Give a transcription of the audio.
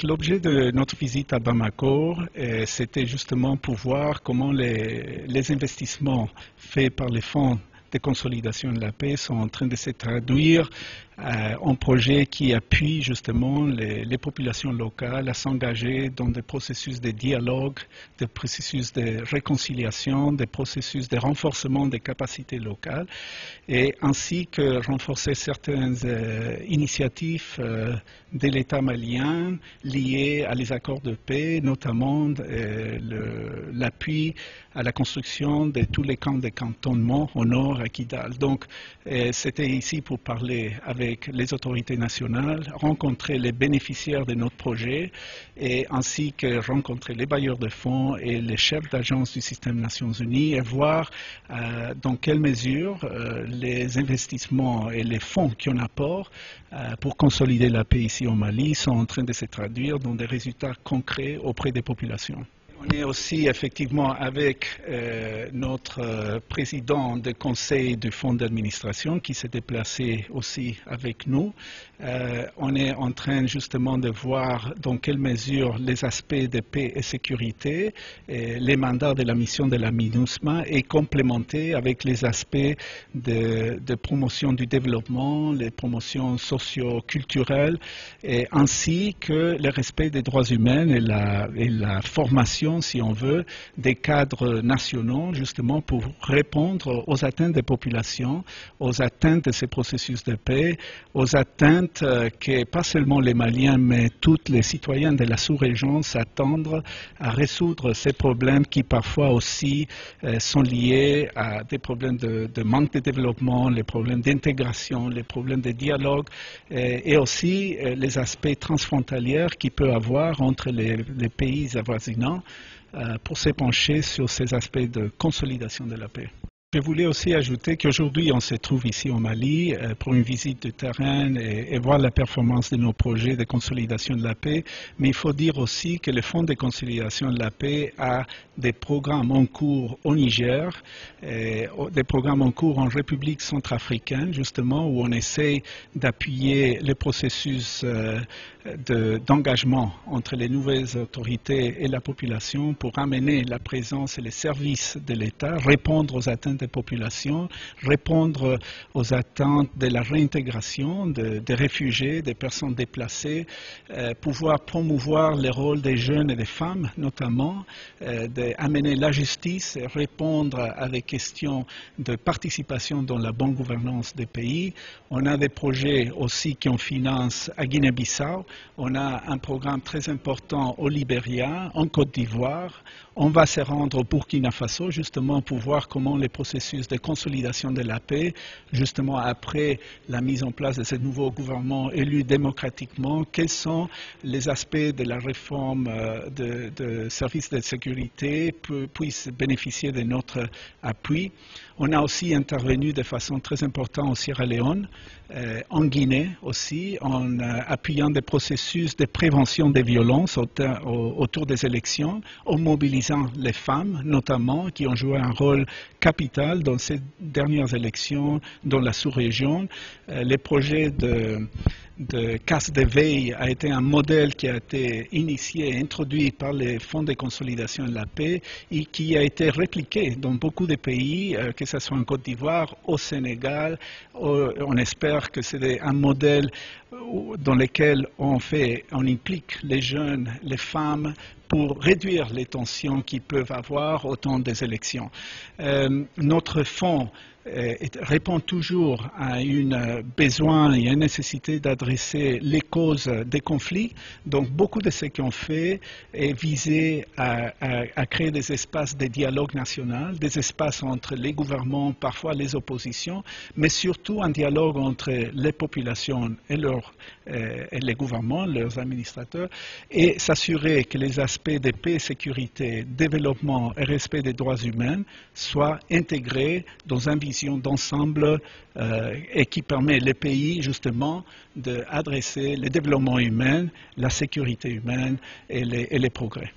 Donc l'objet de notre visite à Bamako, c'était justement pour voir comment les investissements faits par les fonds de consolidation de la paix sont en train de se traduire en projets qui appuient justement les populations locales à s'engager dans des processus de dialogue, des processus de réconciliation, des processus de renforcement des capacités locales, et ainsi que renforcer certaines initiatives de l'État malien liées à les accords de paix, notamment l'appui à la construction de tous les camps de cantonnement au nord à Kidal. Donc, c'était ici pour parler avec les autorités nationales, rencontrer les bénéficiaires de notre projet et ainsi que rencontrer les bailleurs de fonds et les chefs d'agence du système Nations Unies et voir dans quelle mesure les investissements et les fonds qu'on apporte pour consolider la paix ici au Mali sont en train de se traduire dans des résultats concrets auprès des populations. On est aussi effectivement avec notre président du conseil du fonds d'administration qui s'est déplacé aussi avec nous. On est en train justement de voir dans quelle mesure les aspects de paix et sécurité, les mandats de la mission de la MINUSMA est complémenté avec les aspects de promotion du développement, les promotions socio-culturelles, ainsi que le respect des droits humains et la formation, si on veut, des cadres nationaux, justement pour répondre aux atteintes des populations, aux atteintes de ces processus de paix, aux atteintes que pas seulement les Maliens, mais tous les citoyens de la sous-région s'attendent à résoudre ces problèmes qui parfois aussi sont liés à des problèmes de manque de développement, les problèmes d'intégration, les problèmes de dialogue et aussi les aspects transfrontaliers qu'il peut y avoir entre les pays avoisinants pour s'épancher sur ces aspects de consolidation de la paix. Je voulais aussi ajouter qu'aujourd'hui, on se trouve ici au Mali pour une visite de terrain et voir la performance de nos projets de consolidation de la paix. Mais il faut dire aussi que le Fonds de consolidation de la paix a des programmes en cours au Niger, des programmes en cours en République centrafricaine, justement, où on essaie d'appuyer le processus d'engagement entre les nouvelles autorités et la population pour amener la présence et les services de l'État, répondre aux attentes des populations, répondre aux attentes de la réintégration des réfugiés, des personnes déplacées, pouvoir promouvoir le rôle des jeunes et des femmes notamment, d'amener la justice, répondre à des questions de participation dans la bonne gouvernance des pays. On a des projets aussi qu'on finance à Guinée-Bissau. On a un programme très important au Libéria, en Côte d'Ivoire. On va se rendre au Burkina Faso justement pour voir comment les processus de consolidation de la paix, justement après la mise en place de ce nouveau gouvernement élu démocratiquement, quels sont les aspects de la réforme de services de sécurité puissent bénéficier de notre appui. On a aussi intervenu de façon très importante au Sierra Leone, en Guinée aussi, en appuyant des processus de prévention des violences autour des élections, en mobilisant les femmes notamment, qui ont joué un rôle capital dans ces dernières élections dans la sous-région. Les projets de casse d'éveil a été un modèle qui a été initié et introduit par les fonds de consolidation de la paix et qui a été répliqué dans beaucoup de pays, que ce soit en Côte d'Ivoire, au Sénégal. On espère que c'est un modèle dans lequel on implique les jeunes, les femmes, pour réduire les tensions qu'ils peuvent avoir au temps des élections. Notre fonds répond toujours à un besoin et à une nécessité d'adresser les causes des conflits. Donc beaucoup de ce qu'on fait est visé à créer des espaces de dialogue national, des espaces entre les gouvernements, parfois les oppositions, mais surtout un dialogue entre les populations et les gouvernements, leurs administrateurs, et s'assurer que les aspects de paix, sécurité, développement et respect des droits humains soient intégrés dans une vision d'ensemble et qui permet les pays justement d'adresser le développement humain, la sécurité humaine et les progrès.